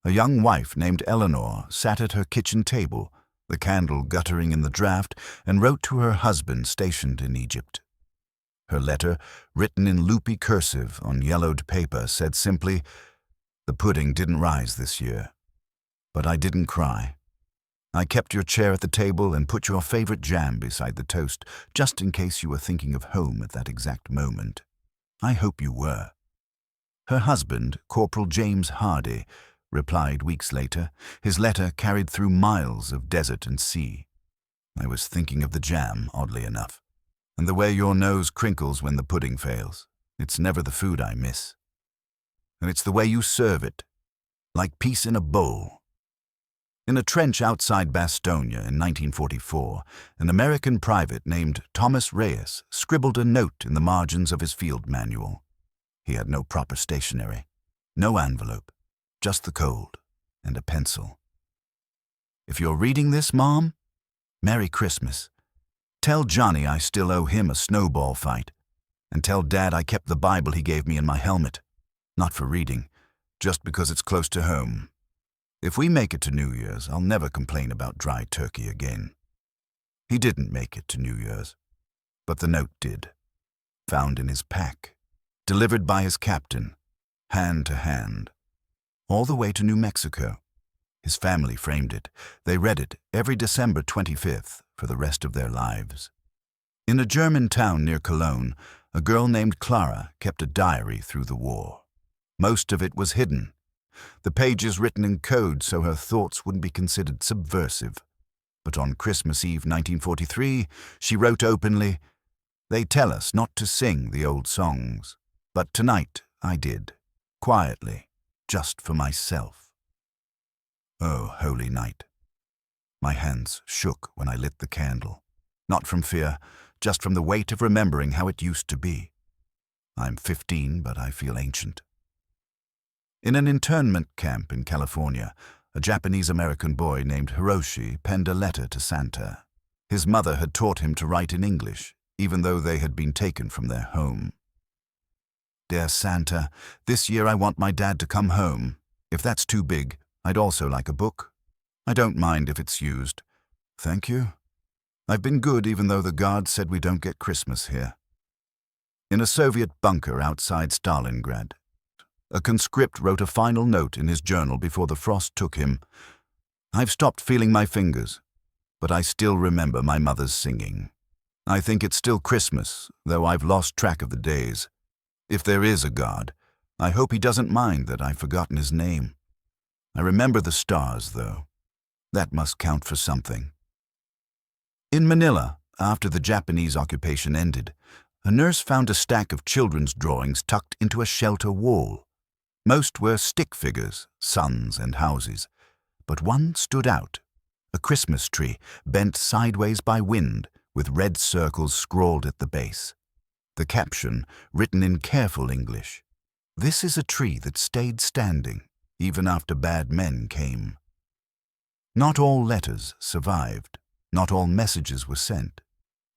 a young wife named Eleanor sat at her kitchen table, the candle guttering in the draught, and wrote to her husband stationed in Egypt. Her letter, written in loopy cursive on yellowed paper, said simply, "The pudding didn't rise this year, but I didn't cry. I kept your chair at the table and put your favorite jam beside the toast, just in case you were thinking of home at that exact moment. I hope you were." Her husband, Corporal James Hardy, replied weeks later. His letter carried through miles of desert and sea. "I was thinking of the jam, oddly enough, and the way your nose crinkles when the pudding fails. It's never the food I miss. And it's the way you serve it, like peace in a bowl." In a trench outside Bastogne in 1944, an American private named Thomas Reyes scribbled a note in the margins of his field manual. He had no proper stationery, no envelope, just the cold and a pencil. "If you're reading this, Mom, Merry Christmas. Tell Johnny I still owe him a snowball fight, and tell Dad I kept the Bible he gave me in my helmet, not for reading, just because it's close to home. If we make it to New Year's, I'll never complain about dry turkey again." He didn't make it to New Year's, but the note did, found in his pack, delivered by his captain, hand to hand, all the way to New Mexico. His family framed it. They read it every December 25th for the rest of their lives. In a German town near Cologne, a girl named Clara kept a diary through the war. Most of it was hidden, the pages written in code so her thoughts wouldn't be considered subversive. But on Christmas Eve 1943, she wrote openly, "They tell us not to sing the old songs, but tonight I did. quietly, just for myself. Oh, holy night. My hands shook when I lit the candle, not from fear, just from the weight of remembering how it used to be. I'm 15, but I feel ancient. In an internment camp in California, a Japanese-American boy named Hiroshi penned a letter to Santa. His mother had taught him to write in English, even though they had been taken from their home. "Dear Santa, this year I want my dad to come home. If that's too big, I'd also like a book. I don't mind if it's used. Thank you. I've been good even though the guards said we don't get Christmas here." In a Soviet bunker outside Stalingrad, a conscript wrote a final note in his journal before the frost took him. "I've stopped feeling my fingers, but I still remember my mother's singing. I think it's still Christmas, though I've lost track of the days. If there is a God, I hope he doesn't mind that I've forgotten his name. I remember the stars, though. That must count for something." In Manila, after the Japanese occupation ended, a nurse found a stack of children's drawings tucked into a shelter wall. Most were stick figures, suns and houses, but one stood out, a Christmas tree bent sideways by wind with red circles scrawled at the base. The caption, written in careful English, "This is a tree that stayed standing, even after bad men came." Not all letters survived, not all messages were sent,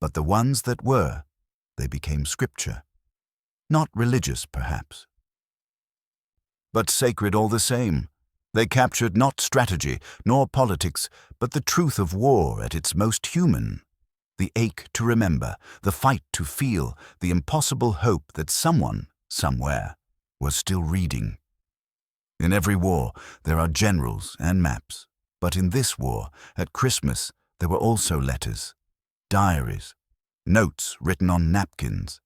but the ones that were, they became scripture. Not religious, perhaps, but sacred all the same. They captured not strategy nor politics, but the truth of war at its most human. The ache to remember, the fight to feel, the impossible hope that someone, somewhere, was still reading. In every war, there are generals and maps. But in this war, at Christmas, there were also letters, diaries, notes written on napkins,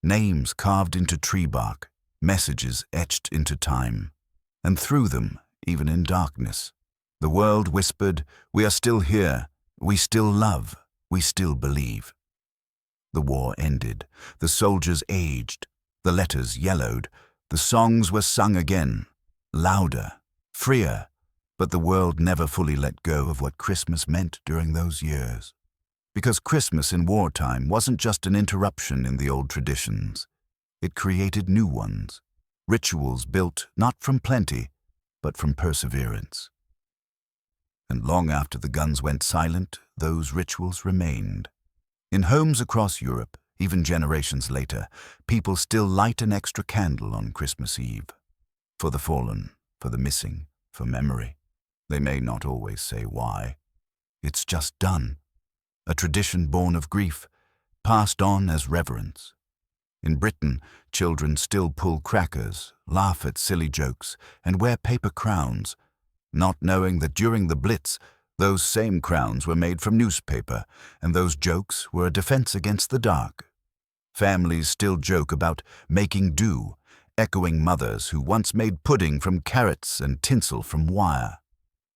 names carved into tree bark, messages etched into time. And through them, even in darkness, the world whispered, "We are still here, we still love, we still believe." The war ended, the soldiers aged, the letters yellowed, the songs were sung again, louder, freer, but the world never fully let go of what Christmas meant during those years. Because Christmas in wartime wasn't just an interruption in the old traditions. It created new ones, rituals built not from plenty, but from perseverance. And long after the guns went silent, those rituals remained. In homes across Europe, even generations later, people still light an extra candle on Christmas Eve. For the fallen, for the missing, for memory. They may not always say why. It's just done. A tradition born of grief, passed on as reverence. In Britain, children still pull crackers, laugh at silly jokes, and wear paper crowns, not knowing that during the Blitz, those same crowns were made from newspaper, and those jokes were a defense against the dark. Families still joke about making do, echoing mothers who once made pudding from carrots and tinsel from wire.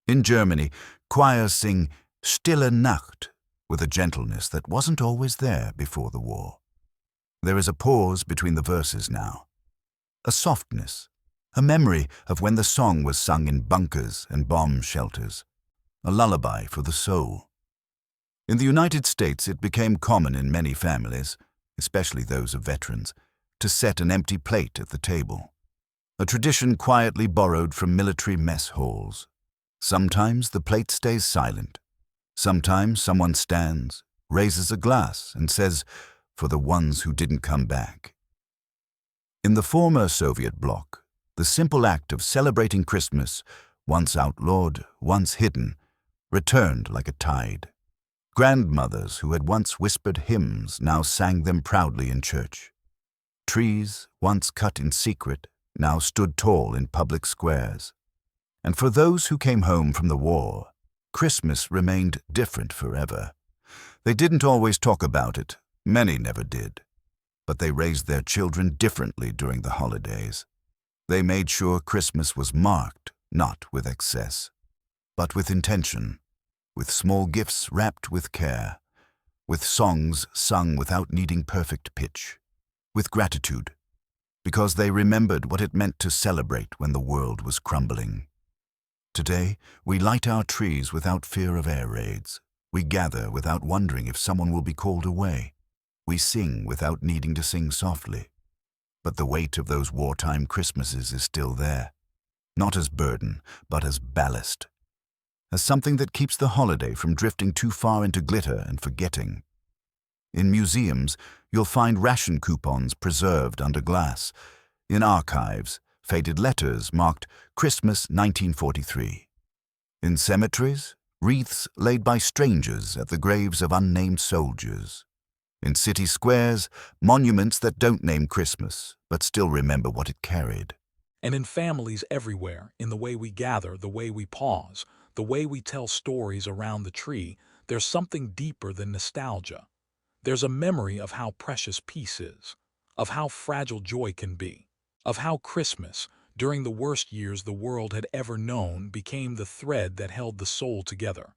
In Germany, choirs sing Stille Nacht with a gentleness that wasn't always there before the war. There is a pause between the verses now, a softness, a memory of when the song was sung in bunkers and bomb shelters, a lullaby for the soul. In the United States, it became common in many families, especially those of veterans, to set an empty plate at the table, a tradition quietly borrowed from military mess halls. Sometimes the plate stays silent. Sometimes someone stands, raises a glass, and says, "For the ones who didn't come back." In the former Soviet bloc, the simple act of celebrating Christmas, once outlawed, once hidden, returned like a tide. Grandmothers who had once whispered hymns now sang them proudly in church. Trees, once cut in secret, now stood tall in public squares. And for those who came home from the war, Christmas remained different forever. They didn't always talk about it, many never did. But they raised their children differently during the holidays. They made sure Christmas was marked, not with excess, but with intention, with small gifts wrapped with care, with songs sung without needing perfect pitch, with gratitude, because they remembered what it meant to celebrate when the world was crumbling. Today, we light our trees without fear of air raids. We gather without wondering if someone will be called away. We sing without needing to sing softly. But the weight of those wartime Christmases is still there, not as burden, but as ballast, as something that keeps the holiday from drifting too far into glitter and forgetting. In museums, you'll find ration coupons preserved under glass. In archives, faded letters marked Christmas 1943. In cemeteries, wreaths laid by strangers at the graves of unnamed soldiers. In city squares, monuments that don't name Christmas, but still remember what it carried. And in families everywhere, in the way we gather, the way we pause, the way we tell stories around the tree, there's something deeper than nostalgia. There's a memory of how precious peace is, of how fragile joy can be, of how Christmas, during the worst years the world had ever known, became the thread that held the soul together.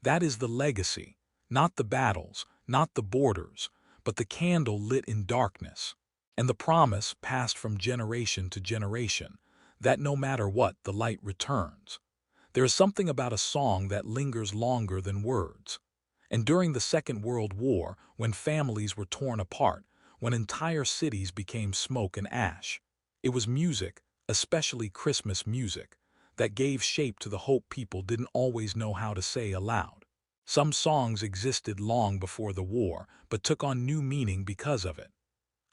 That is the legacy, not the battles, not the borders, but the candle lit in darkness, and the promise passed from generation to generation, that no matter what, the light returns. There is something about a song that lingers longer than words. And during the Second World War, when families were torn apart, when entire cities became smoke and ash, it was music, especially Christmas music, that gave shape to the hope people didn't always know how to say aloud. Some songs existed long before the war, but took on new meaning because of it.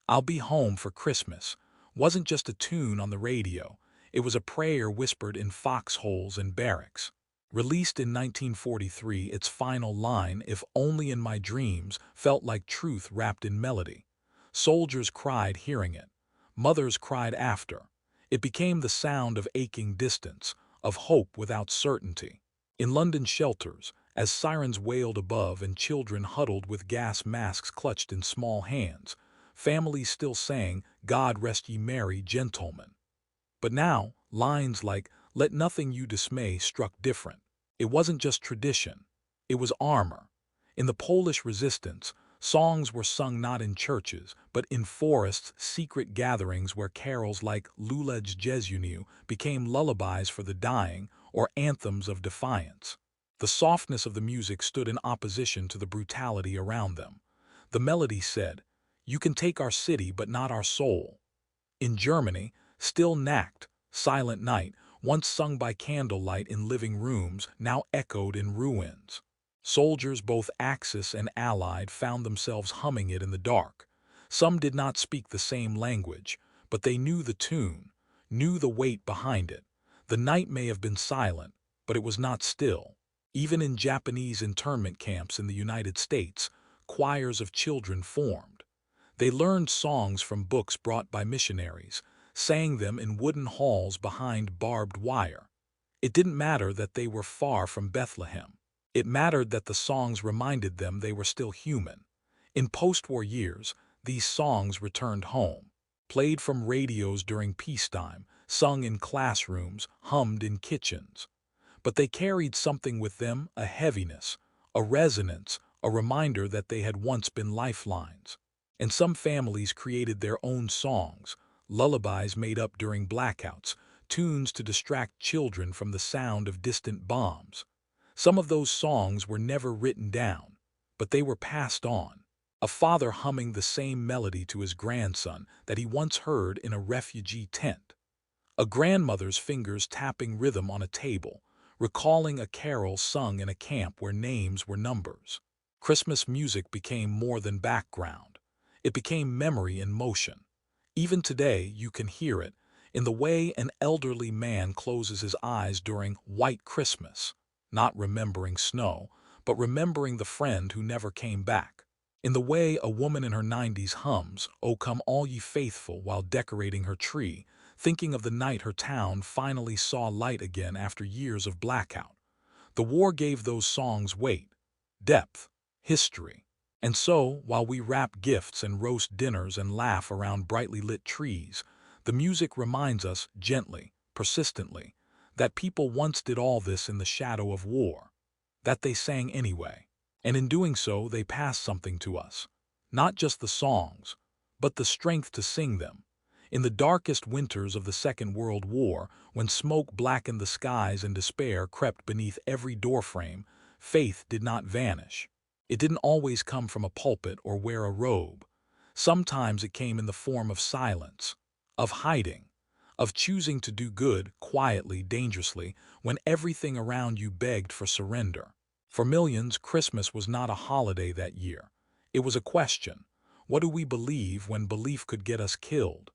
"I'll Be Home for Christmas" wasn't just a tune on the radio, it was a prayer whispered in foxholes and barracks. Released in 1943, its final line, "If only in my dreams," felt like truth wrapped in melody. Soldiers cried hearing it. Mothers cried after. It became the sound of aching distance, of hope without certainty. In London shelters, as sirens wailed above and children huddled with gas masks clutched in small hands, families still sang, "God rest ye merry gentlemen." But now, lines like "Let nothing you dismay" struck different. It wasn't just tradition, it was armor. In the Polish resistance, songs were sung not in churches, but in forests, secret gatherings where carols like "Lulej Jezuniu" became lullabies for the dying or anthems of defiance. The softness of the music stood in opposition to the brutality around them. The melody said, "You can take our city, but not our soul." In Germany, "Still Nacht," Silent Night, once sung by candlelight in living rooms, now echoed in ruins. Soldiers, both Axis and Allied, found themselves humming it in the dark. Some did not speak the same language, but they knew the tune, knew the weight behind it. The night may have been silent, but it was not still. Even in Japanese internment camps in the United States, choirs of children formed. They learned songs from books brought by missionaries, sang them in wooden halls behind barbed wire. It didn't matter that they were far from Bethlehem. It mattered that the songs reminded them they were still human. In post-war years, these songs returned home, played from radios during peacetime, sung in classrooms, hummed in kitchens. But they carried something with them, a heaviness, a resonance, a reminder that they had once been lifelines. And some families created their own songs, lullabies made up during blackouts, tunes to distract children from the sound of distant bombs. Some of those songs were never written down, but they were passed on. A father humming the same melody to his grandson that he once heard in a refugee tent. A grandmother's fingers tapping rhythm on a table, recalling a carol sung in a camp where names were numbers. Christmas music became more than background. It became memory in motion. Even today, you can hear it in the way an elderly man closes his eyes during White Christmas, not remembering snow, but remembering the friend who never came back. In the way a woman in her 90s hums, "O Come All Ye Faithful," while decorating her tree, thinking of the night her town finally saw light again after years of blackout. The war gave those songs weight, depth, history. And so, while we wrap gifts and roast dinners and laugh around brightly lit trees, the music reminds us, gently, persistently, that people once did all this in the shadow of war, that they sang anyway. And in doing so, they pass something to us. Not just the songs, but the strength to sing them. In the darkest winters of the Second World War, when smoke blackened the skies and despair crept beneath every doorframe, faith did not vanish. It didn't always come from a pulpit or wear a robe. Sometimes it came in the form of silence, of hiding, of choosing to do good quietly, dangerously, when everything around you begged for surrender. For millions, Christmas was not a holiday that year. It was a question. What do we believe when belief could get us killed?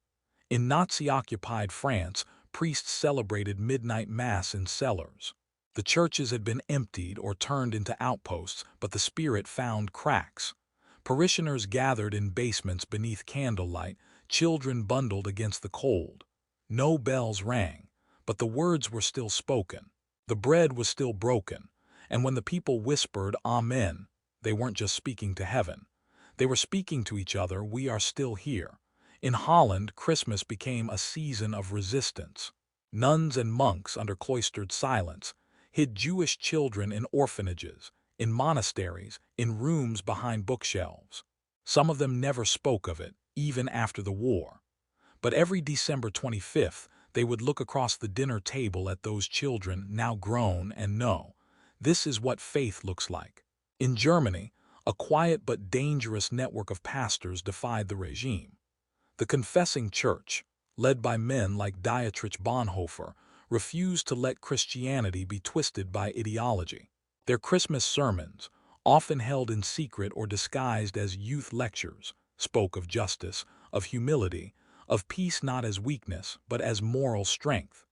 In Nazi-occupied France, priests celebrated midnight mass in cellars. The churches had been emptied or turned into outposts, but the spirit found cracks. Parishioners gathered in basements beneath candlelight, children bundled against the cold. No bells rang, but the words were still spoken. The bread was still broken, and when the people whispered, "Amen," they weren't just speaking to heaven. They were speaking to each other. We are still here. In Holland, Christmas became a season of resistance. Nuns and monks, under cloistered silence, hid Jewish children in orphanages, in monasteries, in rooms behind bookshelves. Some of them never spoke of it, even after the war. But every December 25th, they would look across the dinner table at those children, now grown, and know, this is what faith looks like. In Germany, a quiet but dangerous network of pastors defied the regime. The confessing church, led by men like Dietrich Bonhoeffer, refused to let Christianity be twisted by ideology. Their Christmas sermons, often held in secret or disguised as youth lectures, spoke of justice, of humility, of peace not as weakness, but as moral strength.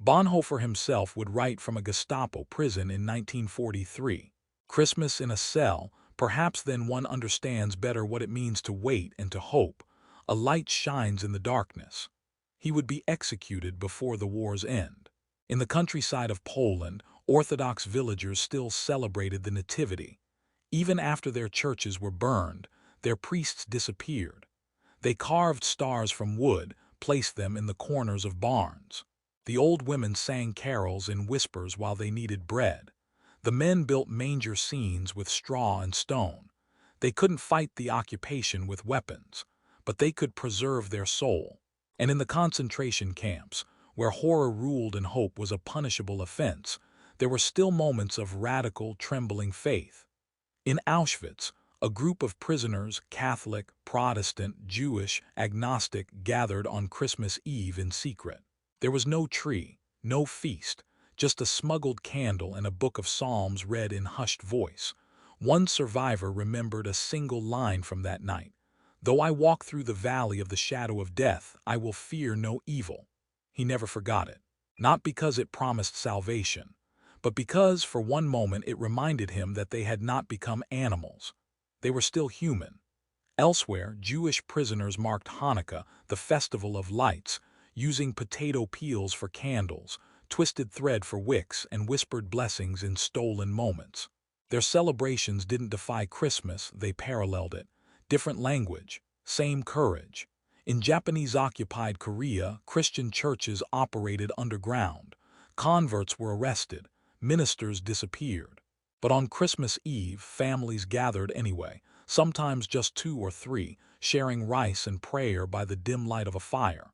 Bonhoeffer himself would write from a Gestapo prison in 1943, "Christmas in a cell, perhaps then one understands better what it means to wait and to hope. A light shines in the darkness." He would be executed before the war's end. In the countryside of Poland, Orthodox villagers still celebrated the Nativity. Even after their churches were burned, their priests disappeared. They carved stars from wood, placed them in the corners of barns. The old women sang carols in whispers while they kneaded bread. The men built manger scenes with straw and stone. They couldn't fight the occupation with weapons, but they could preserve their soul. And in the concentration camps, where horror ruled and hope was a punishable offense, there were still moments of radical, trembling faith. In Auschwitz, a group of prisoners, Catholic, Protestant, Jewish, agnostic, gathered on Christmas Eve in secret. There was no tree, no feast, just a smuggled candle and a book of psalms read in hushed voice. One survivor remembered a single line from that night. "Though I walk through the valley of the shadow of death, I will fear no evil." He never forgot it. Not because it promised salvation, but because for one moment it reminded him that they had not become animals. They were still human. Elsewhere, Jewish prisoners marked Hanukkah, the festival of lights, using potato peels for candles, twisted thread for wicks, and whispered blessings in stolen moments. Their celebrations didn't defy Christmas, they paralleled it. Different language, same courage. In Japanese-occupied Korea, Christian churches operated underground. Converts were arrested, ministers disappeared. But on Christmas Eve, families gathered anyway, sometimes just 2 or 3, sharing rice and prayer by the dim light of a fire.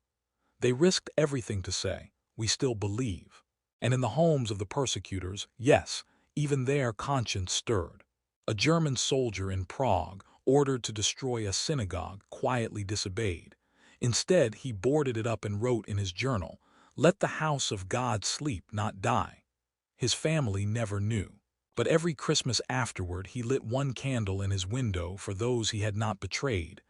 They risked everything to say, "We still believe." And in the homes of the persecutors, yes, even their conscience stirred. A German soldier in Prague, ordered to destroy a synagogue, quietly disobeyed. Instead, he boarded it up and wrote in his journal, "Let the house of God sleep, not die." His family never knew. But every Christmas afterward, he lit one candle in his window for those he had not betrayed.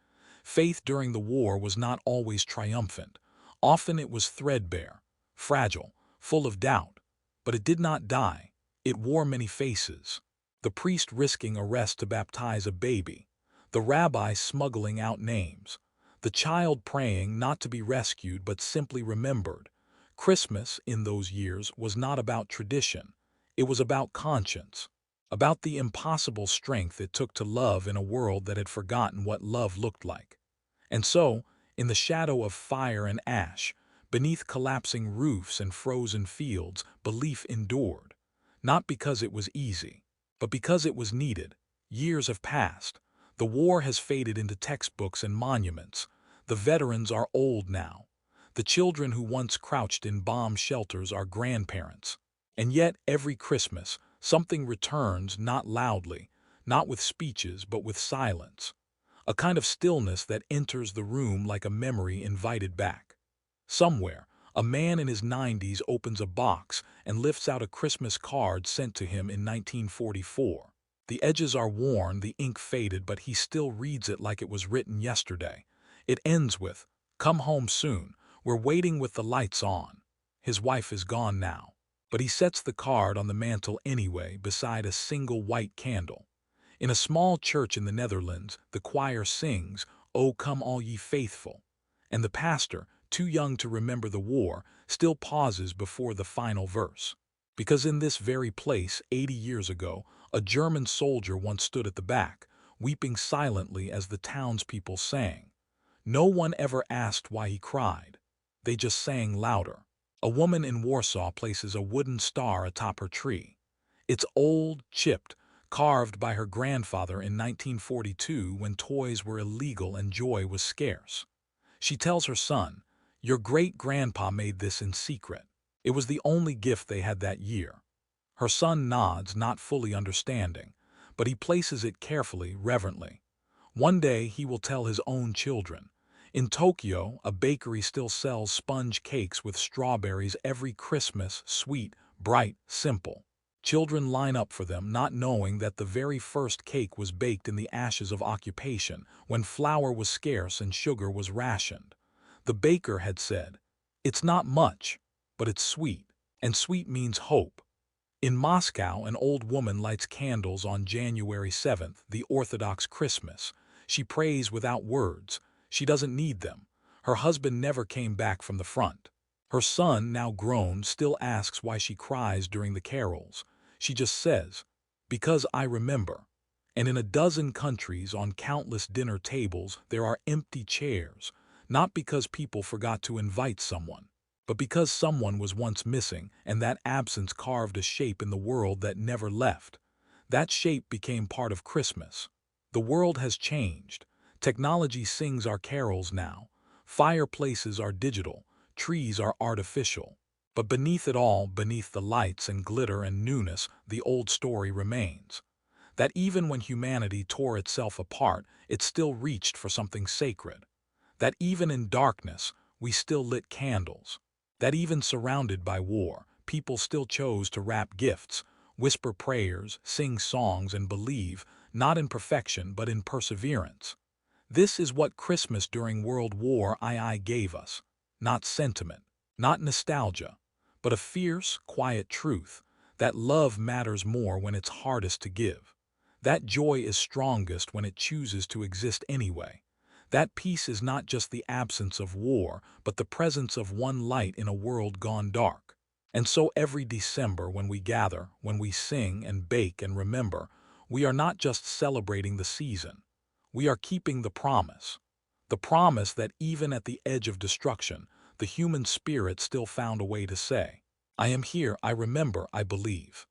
Faith during the war was not always triumphant. Often it was threadbare, fragile, full of doubt. But it did not die. It wore many faces. The priest risking arrest to baptize a baby. The rabbi smuggling out names. The child praying not to be rescued but simply remembered. Christmas, in those years, was not about tradition. It was about conscience. About the impossible strength it took to love in a world that had forgotten what love looked like. And so, in the shadow of fire and ash, beneath collapsing roofs and frozen fields, belief endured. Not because it was easy, but because it was needed. Years have passed. The war has faded into textbooks and monuments. The veterans are old now. The children who once crouched in bomb shelters are grandparents. And yet, every Christmas, something returns, not loudly, not with speeches, but with silence. A kind of stillness that enters the room like a memory invited back. Somewhere, a man in his 90s opens a box and lifts out a Christmas card sent to him in 1944. The edges are worn, the ink faded, but he still reads it like it was written yesterday. It ends with, "Come home soon. We're waiting with the lights on." His wife is gone now, but he sets the card on the mantel anyway, beside a single white candle. In a small church in the Netherlands, the choir sings, "O come all ye faithful," and the pastor, too young to remember the war, still pauses before the final verse. Because in this very place, 80 years ago, a German soldier once stood at the back, weeping silently as the townspeople sang. No one ever asked why he cried. They just sang louder. A woman in Warsaw places a wooden star atop her tree. It's old, chipped, carved by her grandfather in 1942 when toys were illegal and joy was scarce. She tells her son, "Your great-grandpa made this in secret." It was the only gift they had that year. Her son nods, not fully understanding, but he places it carefully, reverently. One day he will tell his own children. In Tokyo, a bakery still sells sponge cakes with strawberries every Christmas, sweet, bright, simple. Children line up for them, not knowing that the very first cake was baked in the ashes of occupation, when flour was scarce and sugar was rationed. The baker had said, "It's not much, but it's sweet, and sweet means hope." In Moscow, an old woman lights candles on January 7th, the Orthodox Christmas. She prays without words. She doesn't need them. Her husband never came back from the front. Her son, now grown, still asks why she cries during the carols. She just says, "Because I remember." And in a dozen countries, on countless dinner tables, there are empty chairs, not because people forgot to invite someone, but because someone was once missing, and that absence carved a shape in the world that never left. That shape became part of Christmas. The world has changed. Technology sings our carols now. Fireplaces are digital, trees are artificial. But beneath it all, beneath the lights and glitter and newness, the old story remains. That even when humanity tore itself apart, it still reached for something sacred. That even in darkness, we still lit candles. That even surrounded by war, people still chose to wrap gifts, whisper prayers, sing songs, and believe, not in perfection but in perseverance. This is what Christmas during World War II gave us. Not sentiment, not nostalgia, but a fierce, quiet truth that love matters more when it's hardest to give. That joy is strongest when it chooses to exist anyway. That peace is not just the absence of war, but the presence of one light in a world gone dark. And so every December when we gather, when we sing and bake and remember, we are not just celebrating the season. We are keeping the promise. The promise that even at the edge of destruction, the human spirit still found a way to say, "I am here, I remember, I believe."